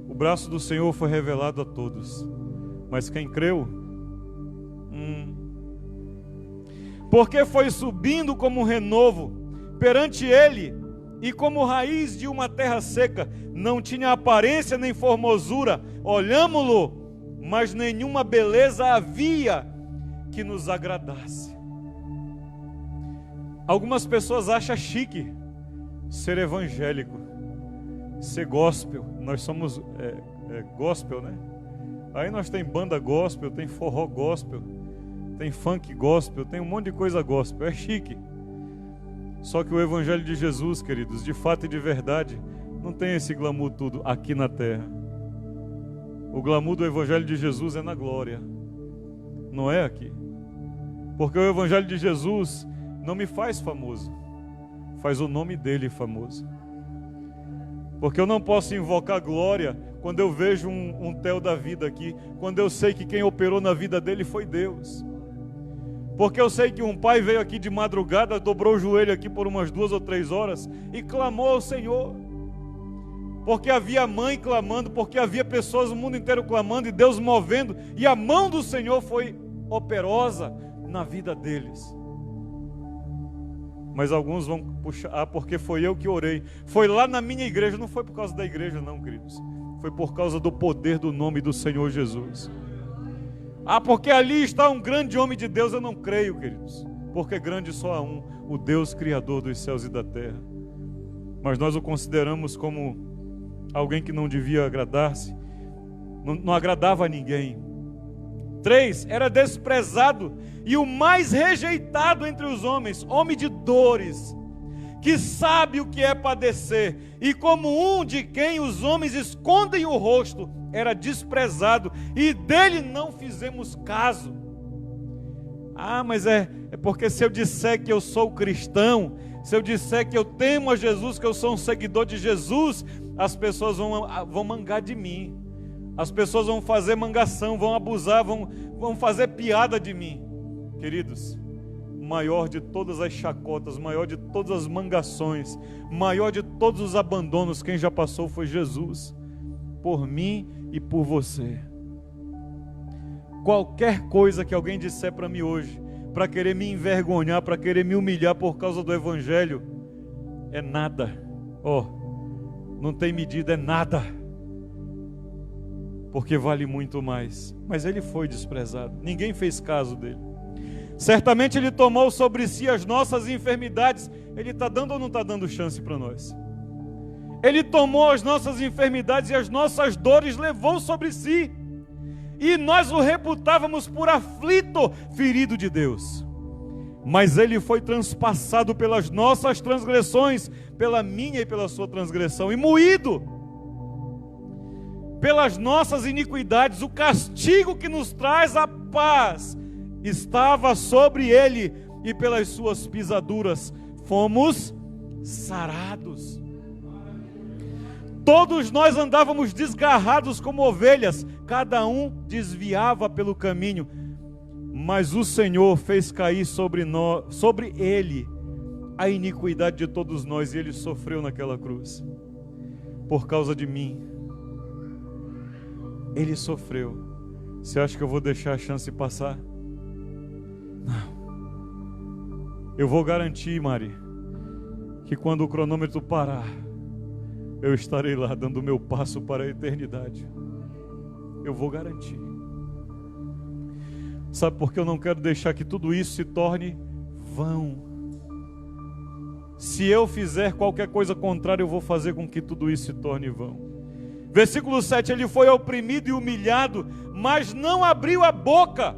O braço do Senhor foi revelado a todos, mas quem creu? Porque foi subindo como um renovo perante ele, e como raiz de uma terra seca, não tinha aparência nem formosura, olhámo-lo, mas nenhuma beleza havia que nos agradasse. Algumas pessoas acham chique ser evangélico, ser gospel. Nós somos gospel, né? Aí nós tem banda gospel, tem forró gospel, tem funk gospel, tem um monte de coisa gospel, é chique. Só que o evangelho de Jesus, queridos, de fato e de verdade, não tem esse glamour tudo aqui na terra. O glamour do evangelho de Jesus é na glória, não é aqui. Porque o evangelho de Jesus não me faz famoso, faz o nome dele famoso. Porque eu não posso invocar glória quando eu vejo um Theo da vida aqui, quando eu sei que quem operou na vida dele foi Deus. Porque eu sei que um pai veio aqui de madrugada, dobrou o joelho aqui por umas 2 ou 3 horas e clamou ao Senhor. Porque havia mãe clamando, porque havia pessoas no mundo inteiro clamando e Deus movendo, e a mão do Senhor foi operosa na vida deles. Mas alguns vão puxar, porque foi eu que orei. Foi lá na minha igreja, não foi por causa da igreja não, queridos. Foi por causa do poder do nome do Senhor Jesus. Porque ali está um grande homem de Deus. Eu não creio, queridos, porque grande só há um, o Deus Criador dos céus e da terra. mas nós o consideramos como alguém que não devia agradar-se, não agradava a ninguém. 3, era desprezado e o mais rejeitado entre os homens, homem de dores, que sabe o que é padecer, e como um de quem os homens escondem o rosto, era desprezado, e dele não fizemos caso. Mas é porque se eu disser que eu sou cristão, se eu disser que eu temo a Jesus, que eu sou um seguidor de Jesus, as pessoas vão mangar de mim, as pessoas vão fazer mangação, vão abusar, vão fazer piada de mim. Queridos, maior de todas as chacotas, maior de todas as mangações, maior de todos os abandonos, quem já passou foi Jesus, por mim e por você. Qualquer coisa que alguém disser para mim hoje, para querer me envergonhar, para querer me humilhar por causa do Evangelho, é nada. Não tem medida, é nada. Porque vale muito mais. Mas ele foi desprezado, ninguém fez caso dele. Certamente ele tomou sobre si as nossas enfermidades. Ele está dando ou não está dando chance para nós? Ele tomou as nossas enfermidades e as nossas dores levou sobre si. E nós o reputávamos por aflito, ferido de Deus. Mas ele foi transpassado pelas nossas transgressões, pela minha e pela sua transgressão, e moído pelas nossas iniquidades. O castigo que nos traz a paz estava sobre ele, e pelas suas pisaduras fomos sarados. Todos nós andávamos desgarrados como ovelhas, cada um desviava pelo caminho, mas o Senhor fez cair sobre ele a iniquidade de todos nós, e ele sofreu naquela cruz por causa de mim. Ele sofreu. Você acha que eu vou deixar a chance passar? Não. Eu vou garantir, Mari, que quando o cronômetro parar, eu estarei lá dando o meu passo para a eternidade. Eu vou garantir. Sabe por que eu não quero deixar que tudo isso se torne vão? Se eu fizer qualquer coisa contrária, eu vou fazer com que tudo isso se torne vão. Versículo 7, ele foi oprimido e humilhado, mas não abriu a boca.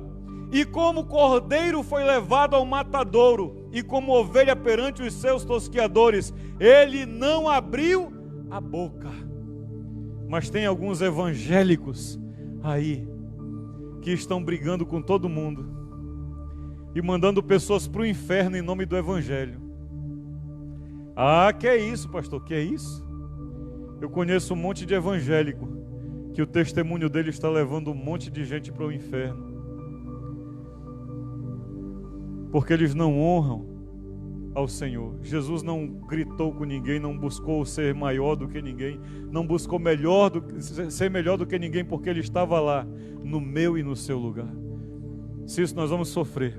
E como cordeiro foi levado ao matadouro, e como ovelha perante os seus tosqueadores, ele não abriu a boca. Mas tem alguns evangélicos aí que estão brigando com todo mundo e mandando pessoas para o inferno em nome do evangelho. Que é isso, pastor? Que é isso? Eu conheço um monte de evangélico que o testemunho dele está levando um monte de gente para o inferno, porque eles não honram ao Senhor. Jesus não gritou com ninguém, não buscou ser maior do que ninguém, não buscou ser melhor do que ninguém, porque ele estava lá no meu e no seu lugar. Se isso nós vamos sofrer,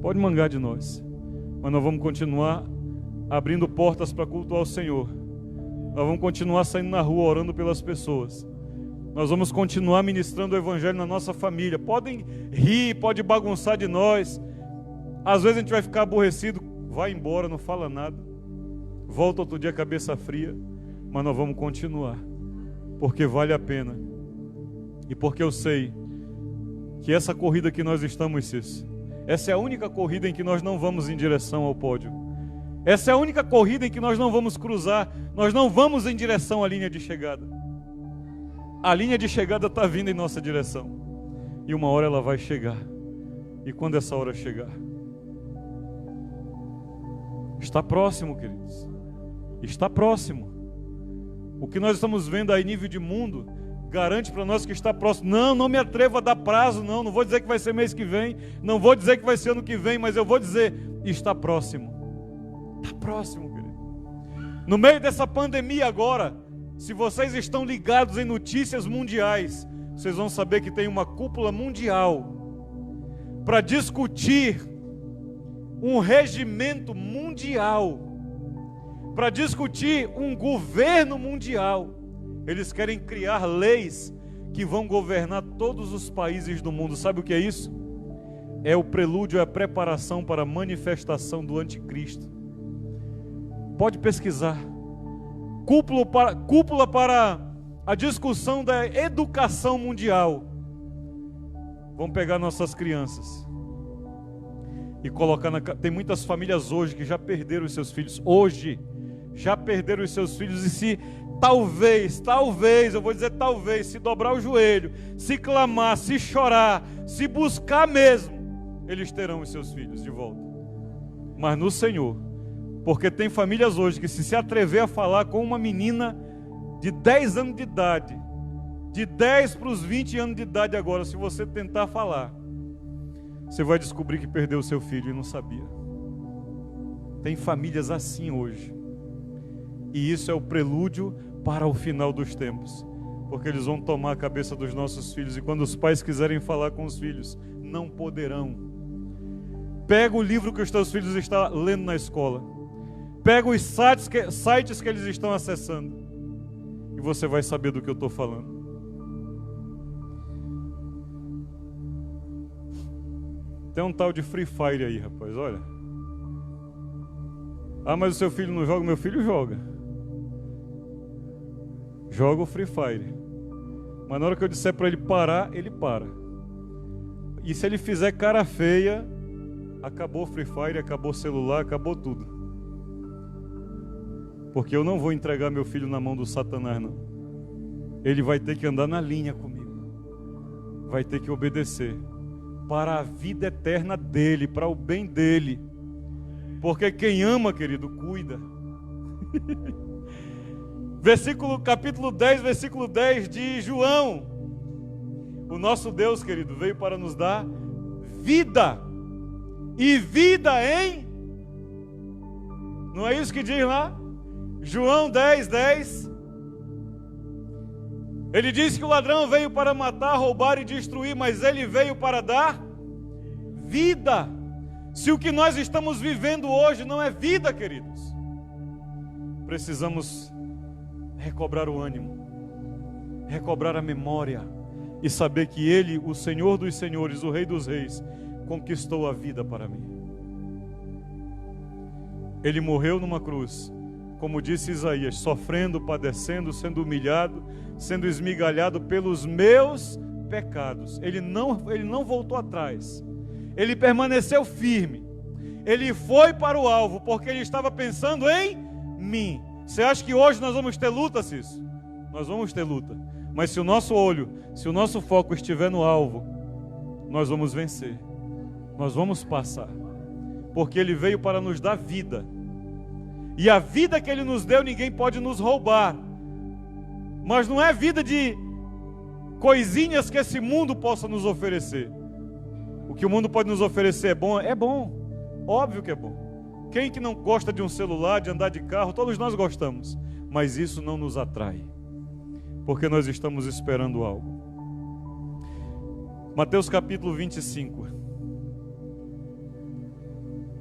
pode mangar de nós, mas nós vamos continuar abrindo portas para cultuar o Senhor. Nós vamos continuar saindo na rua orando pelas pessoas. Nós vamos continuar ministrando o evangelho na nossa família. Podem rir, pode bagunçar de nós. Às vezes a gente vai ficar aborrecido, vai embora, não fala nada, volta outro dia cabeça fria, mas nós vamos continuar, porque vale a pena, e porque eu sei que essa corrida que nós estamos, Cício, essa é a única corrida em que nós não vamos em direção ao pódio, essa é a única corrida em que nós não vamos cruzar, nós não vamos em direção à linha de chegada. A linha de chegada está vindo em nossa direção, e uma hora ela vai chegar, e quando essa hora chegar, está próximo, queridos. Está próximo. O que nós estamos vendo aí nível de mundo garante para nós que está próximo. Não me atrevo a dar prazo, não vou dizer que vai ser mês que vem, não vou dizer que vai ser ano que vem, mas eu vou dizer, está próximo. Está próximo, querido. No meio dessa pandemia agora, se vocês estão ligados em notícias mundiais, vocês vão saber que tem uma cúpula mundial para discutir um regimento mundial, para discutir um governo mundial. Eles querem criar leis que vão governar todos os países do mundo. Sabe o que é isso? É o prelúdio, é a preparação para a manifestação do anticristo. Pode pesquisar. Cúpula para a discussão da educação mundial. Vamos pegar nossas crianças e colocar Tem muitas famílias hoje que já perderam os seus filhos. Hoje, já perderam os seus filhos. E se talvez, eu vou dizer talvez, se dobrar o joelho, se clamar, se chorar, se buscar mesmo, eles terão os seus filhos de volta. Mas no Senhor. Porque tem famílias hoje que se atrever a falar com uma menina de 10 anos de idade, de 10 para os 20 anos de idade agora, se você tentar falar, você vai descobrir que perdeu o seu filho e não sabia. Tem famílias assim hoje. E isso é o prelúdio para o final dos tempos. Porque eles vão tomar a cabeça dos nossos filhos. E quando os pais quiserem falar com os filhos, não poderão. Pega o livro que os teus filhos estão lendo na escola. Pega os sites que eles estão acessando. E você vai saber do que eu estou falando. Tem um tal de Free Fire aí, rapaz, olha. Ah, mas o seu filho não joga? Meu filho joga. Joga o Free Fire. Mas na hora que eu disser para ele parar, ele para. E se ele fizer cara feia, acabou o Free Fire, acabou o celular, acabou tudo. Porque eu não vou entregar meu filho na mão do Satanás, não. Ele vai ter que andar na linha comigo. Vai ter que obedecer. Para a vida eterna dele, para o bem dele. Porque quem ama, querido, cuida. Capítulo 10, versículo 10 de João. O nosso Deus, querido, veio para nos dar vida. E vida em... Não é isso que diz lá? João 10, 10. Ele diz que o ladrão veio para matar, roubar e destruir, mas ele veio para dar vida. Se o que nós estamos vivendo hoje não é vida, queridos, precisamos recobrar o ânimo, recobrar a memória e saber que Ele, o Senhor dos Senhores, o Rei dos Reis, conquistou a vida para mim. Ele morreu numa cruz, como disse Isaías, sofrendo, padecendo, sendo humilhado, sendo esmigalhado pelos meus pecados. Ele não voltou atrás. Ele permaneceu firme. Ele foi para o alvo, porque ele estava pensando em mim. Você acha que hoje nós vamos ter luta, Cício? Nós vamos ter luta. Mas se o nosso olho, se o nosso foco estiver no alvo, nós vamos vencer. Nós vamos passar. Porque ele veio para nos dar vida. E a vida que ele nos deu, ninguém pode nos roubar. Mas não é vida de coisinhas que esse mundo possa nos oferecer. O que o mundo pode nos oferecer é bom? É bom. Óbvio que é bom. Quem que não gosta de um celular, de andar de carro? Todos nós gostamos. Mas isso não nos atrai. Porque nós estamos esperando algo. Mateus capítulo 25.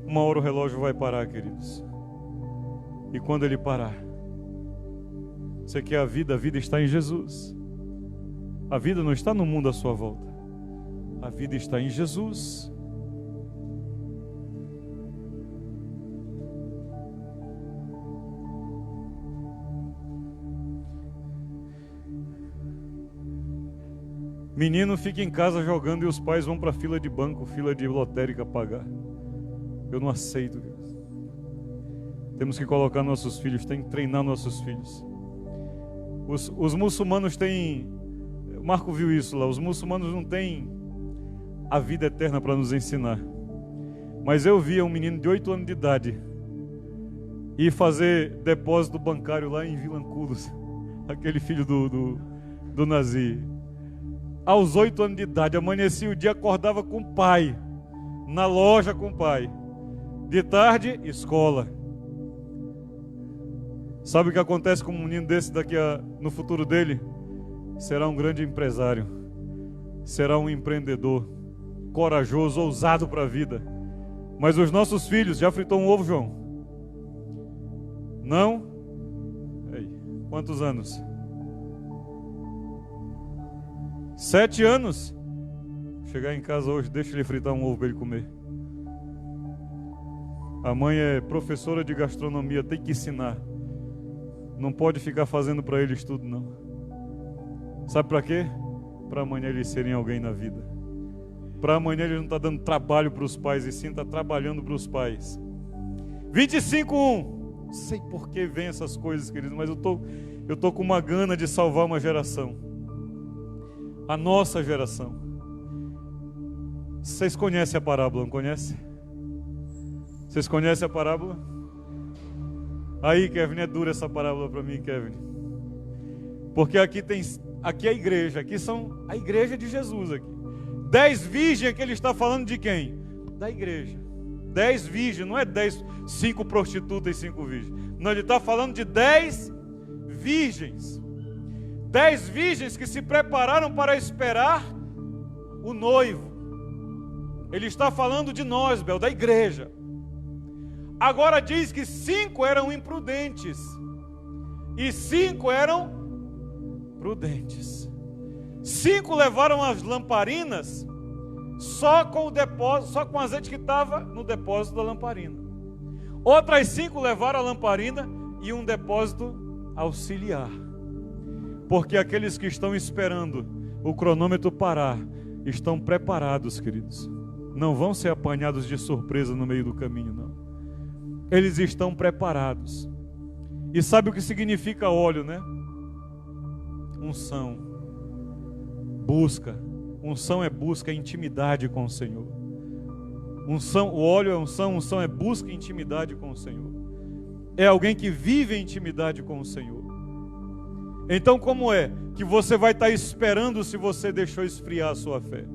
Uma hora o relógio vai parar, queridos. E quando ele parar, você quer a vida está em Jesus. A vida não está no mundo à sua volta. A vida está em Jesus. Menino fica em casa jogando e os pais vão para fila de banco, fila de lotérica pagar. Eu não aceito. Temos que colocar nossos filhos, tem que treinar nossos filhos. Os muçulmanos têm... Marco viu isso lá. Os muçulmanos não têm a vida eterna para nos ensinar. Mas eu via um menino de 8 anos de idade ir fazer depósito bancário lá em Vilanculos. Aquele filho do Nazir. Aos 8 anos de idade, amanhecia o dia, acordava com o pai. Na loja com o pai. De tarde, escola. Sabe o que acontece com um menino desse no futuro dele? Será um grande empresário. Será um empreendedor. Corajoso, ousado para a vida. Mas os nossos filhos, já fritou um ovo, João? Não? Ei, quantos anos? 7 anos? Chegar em casa hoje, deixa ele fritar um ovo para ele comer. A mãe é professora de gastronomia, tem que ensinar. Não pode ficar fazendo para eles tudo, não. Sabe para quê? Para amanhã eles serem alguém na vida. Para amanhã eles não estão dando trabalho para os pais, e sim está trabalhando para os pais. 25:1. Não sei por que vem essas coisas, queridos, mas eu tô com uma gana de salvar uma geração. A nossa geração. Vocês conhecem a parábola, não conhecem? Vocês conhecem a parábola? Aí, Kevin, é dura essa parábola para mim, Kevin. Porque aqui é a igreja, aqui são a igreja de Jesus aqui. 10 virgens que ele está falando de quem? Da igreja. 10 virgens, não é 5 prostitutas e 5 virgens. Não, ele está falando de 10 virgens. 10 virgens que se prepararam para esperar o noivo. Ele está falando de nós, Bel, da igreja. Agora diz que 5 eram imprudentes e 5 eram prudentes. 5 levaram as lamparinas só com o azeite que estava no depósito da lamparina. Outras 5 levaram a lamparina e um depósito auxiliar. Porque aqueles que estão esperando o cronômetro parar estão preparados, queridos. Não vão ser apanhados de surpresa no meio do caminho, não. Eles estão preparados. E sabe o que significa óleo, né? Unção. Busca. Unção é busca, é intimidade com o Senhor. Unção, o óleo é unção é busca e intimidade com o Senhor. É alguém que vive em intimidade com o Senhor. Então como é que você vai estar esperando se você deixou esfriar a sua fé?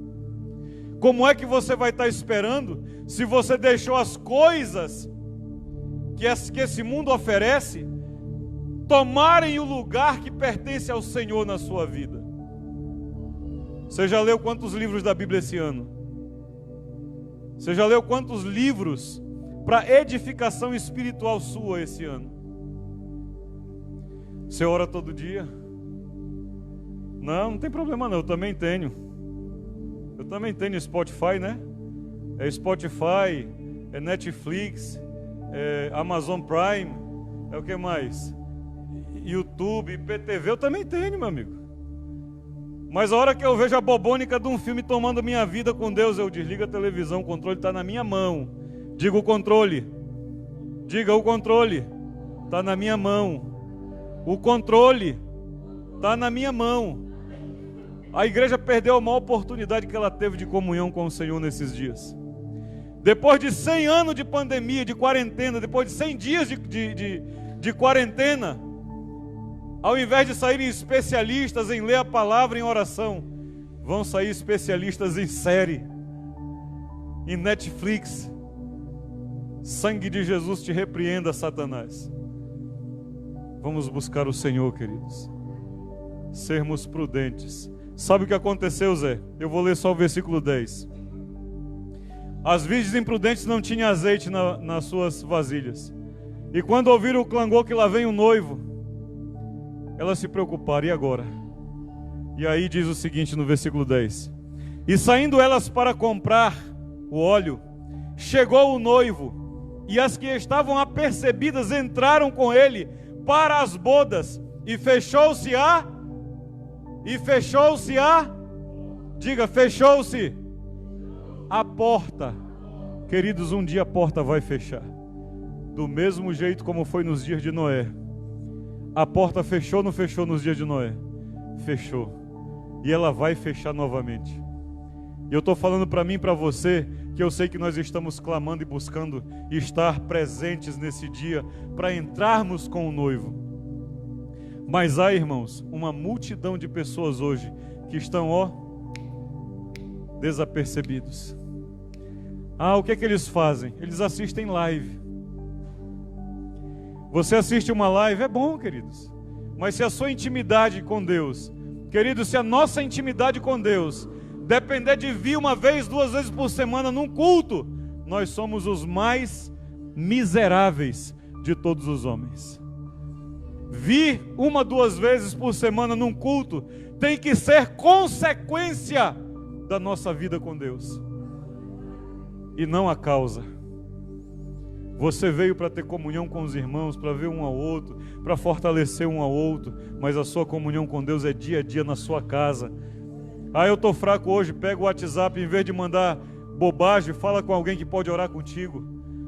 Como é que você vai estar esperando se você deixou as coisas que esse mundo oferece tomarem o lugar que pertence ao Senhor na sua vida? Você já leu quantos livros da Bíblia esse ano? Você já leu quantos livros para edificação espiritual sua esse ano? Você ora todo dia? Não tem problema não, eu também tenho. Eu também tenho Spotify, né? É Spotify, é Netflix, é Amazon Prime, é o que mais? YouTube, IPTV, eu também tenho, meu amigo. Mas a hora que eu vejo a bobônica de um filme tomando minha vida com Deus, eu desligo a televisão, o controle está na minha mão. Diga o controle. Diga o controle. Está na minha mão. O controle está na minha mão. A igreja perdeu a maior oportunidade que ela teve de comunhão com o Senhor nesses dias. Depois de 100 anos de pandemia, de quarentena, depois de 100 dias de quarentena, ao invés de saírem especialistas em ler a palavra em oração, vão sair especialistas em série, em Netflix. Sangue de Jesus te repreenda, Satanás. Vamos buscar o Senhor, queridos. Sermos prudentes. Sabe o que aconteceu, Zé? Eu vou ler só o versículo 10. As virgens imprudentes não tinham azeite nas suas vasilhas. E quando ouviram o clangor que lá vem o noivo, elas se preocuparam, e agora? E aí diz o seguinte no versículo 10: E saindo elas para comprar o óleo, chegou o noivo, e as que estavam apercebidas entraram com ele para as bodas, e fechou-se a, diga, fechou-se a porta. Queridos, um dia a porta vai fechar, do mesmo jeito como foi nos dias de Noé. A porta fechou ou não fechou nos dias de Noé? Fechou. E ela vai fechar novamente. E eu estou falando para mim e para você, que eu sei que nós estamos clamando e buscando estar presentes nesse dia, para entrarmos com o noivo. Mas há, irmãos, uma multidão de pessoas hoje, que estão, desapercebidos. O que é que eles fazem? Eles assistem live. Você assiste uma live, é bom, queridos. Mas se a sua intimidade com Deus, queridos, se a nossa intimidade com Deus depender de vir 1 vez, 2 vezes por semana num culto, nós somos os mais miseráveis de todos os homens. Vir 1, 2 vezes por semana num culto tem que ser consequência da nossa vida com Deus, e não a causa. Você veio para ter comunhão com os irmãos, para ver um ao outro, para fortalecer um ao outro, mas a sua comunhão com Deus é dia a dia na sua casa. Ah, eu estou fraco hoje, pega o WhatsApp, em vez de mandar bobagem, fala com alguém que pode orar contigo,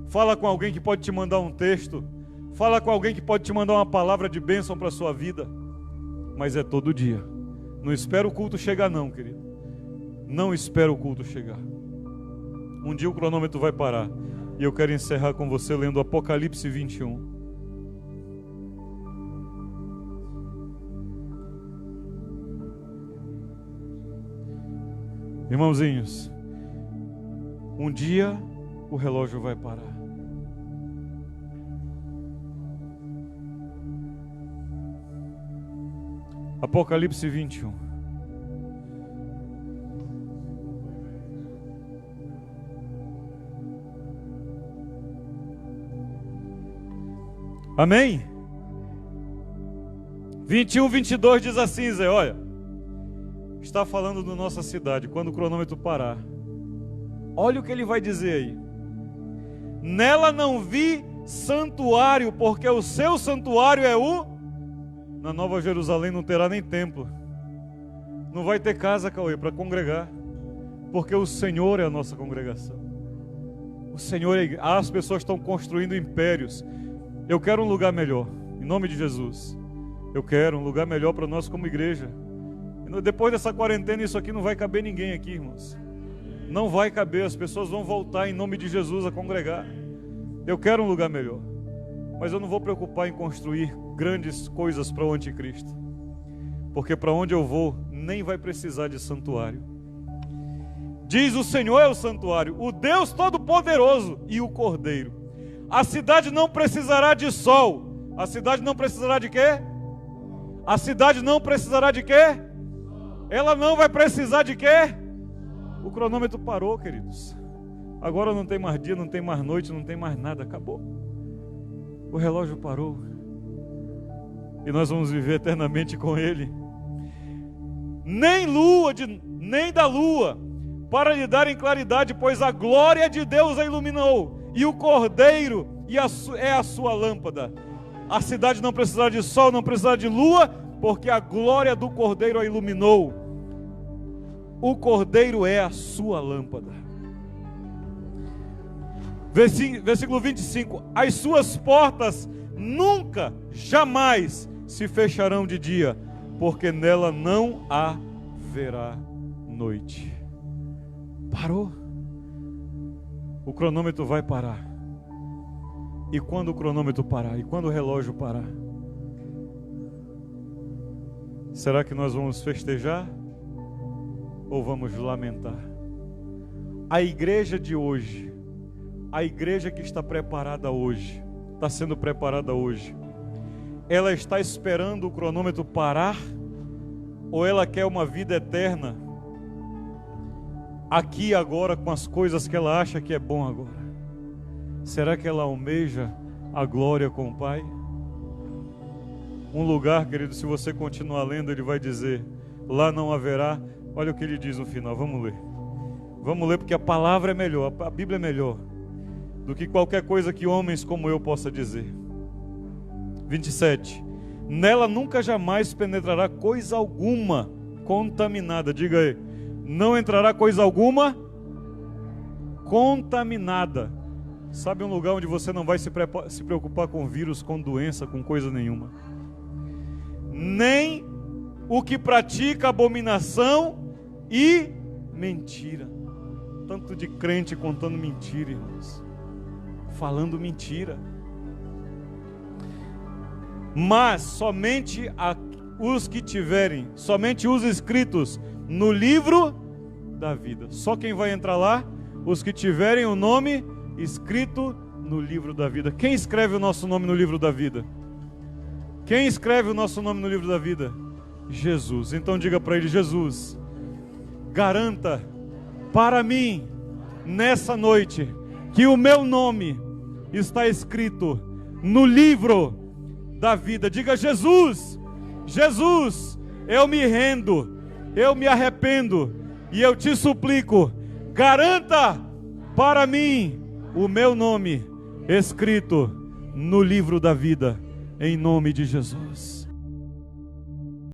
fala com alguém que pode te mandar um texto, fala com alguém que pode te mandar uma palavra de bênção para a sua vida, mas é todo dia. Não espera o culto chegar não, querido, não espera o culto chegar. Um dia o cronômetro vai parar, e eu quero encerrar com você lendo Apocalipse 21. Irmãozinhos, um dia o relógio vai parar. Apocalipse 21. Amém? 21, 22 diz assim, Zé, olha, está falando da nossa cidade, quando o cronômetro parar, olha o que ele vai dizer aí. Nela não vi santuário, porque o seu santuário é na Nova Jerusalém não terá nem templo, não vai ter casa, Cauê, para congregar, porque o Senhor é a nossa congregação. O Senhor é... As pessoas estão construindo impérios. Eu quero um lugar melhor, em nome de Jesus. Eu quero um lugar melhor para nós como igreja. Depois dessa quarentena, isso aqui não vai caber ninguém aqui, irmãos. Não vai caber, as pessoas vão voltar em nome de Jesus a congregar. Eu quero um lugar melhor, mas eu não vou preocupar em construir grandes coisas para o anticristo, porque para onde eu vou, nem vai precisar de santuário. Diz: o Senhor é o santuário, o Deus Todo-Poderoso e o Cordeiro. A cidade não precisará de sol. A cidade não precisará de quê? A cidade não precisará de quê? Ela não vai precisar de quê? O cronômetro parou, queridos. Agora não tem mais dia, não tem mais noite, não tem mais nada, acabou. O relógio parou. E nós vamos viver eternamente com Ele. Nem da lua, para lhe darem claridade, pois a glória de Deus a iluminou, e o Cordeiro é a sua lâmpada. A cidade não precisará de sol, não precisará de lua, porque a glória do Cordeiro a iluminou. O Cordeiro é a sua lâmpada. Versículo 25: as suas portas nunca, jamais se fecharão de dia, porque nela não haverá noite. Parou. O cronômetro vai parar. E quando o cronômetro parar, e quando o relógio parar, será que nós vamos festejar ou vamos lamentar? A igreja de hoje, a igreja que está preparada hoje, está sendo preparada hoje, ela está esperando o cronômetro parar ou ela quer uma vida eterna aqui e agora com as coisas que ela acha que é bom agora? Será que ela almeja a glória com o Pai? Um lugar, querido, se você continuar lendo, ele vai dizer: lá não haverá. Olha o que ele diz no final, vamos ler. Vamos ler, porque a palavra é melhor, a Bíblia é melhor do que qualquer coisa que homens como eu possa dizer. 27. Nela nunca jamais penetrará coisa alguma contaminada. Diga aí, não entrará coisa alguma contaminada. Sabe um lugar onde você não vai se preocupar com vírus, com doença, com coisa nenhuma. Nem o que pratica abominação e mentira. Tanto de crente contando mentira, irmãos. Falando mentira. Mas somente os que tiverem, somente os inscritos no livro da vida. Só quem vai entrar lá? Os que tiverem o nome escrito no livro da vida. Quem escreve o nosso nome no livro da vida? Quem escreve o nosso nome no livro da vida? Jesus. Então diga para ele: Jesus, garanta para mim nessa noite que o meu nome está escrito no livro da vida. Diga: Jesus, Jesus, eu me rendo, eu me arrependo e eu te suplico, garanta para mim o meu nome escrito no livro da vida, em nome de Jesus.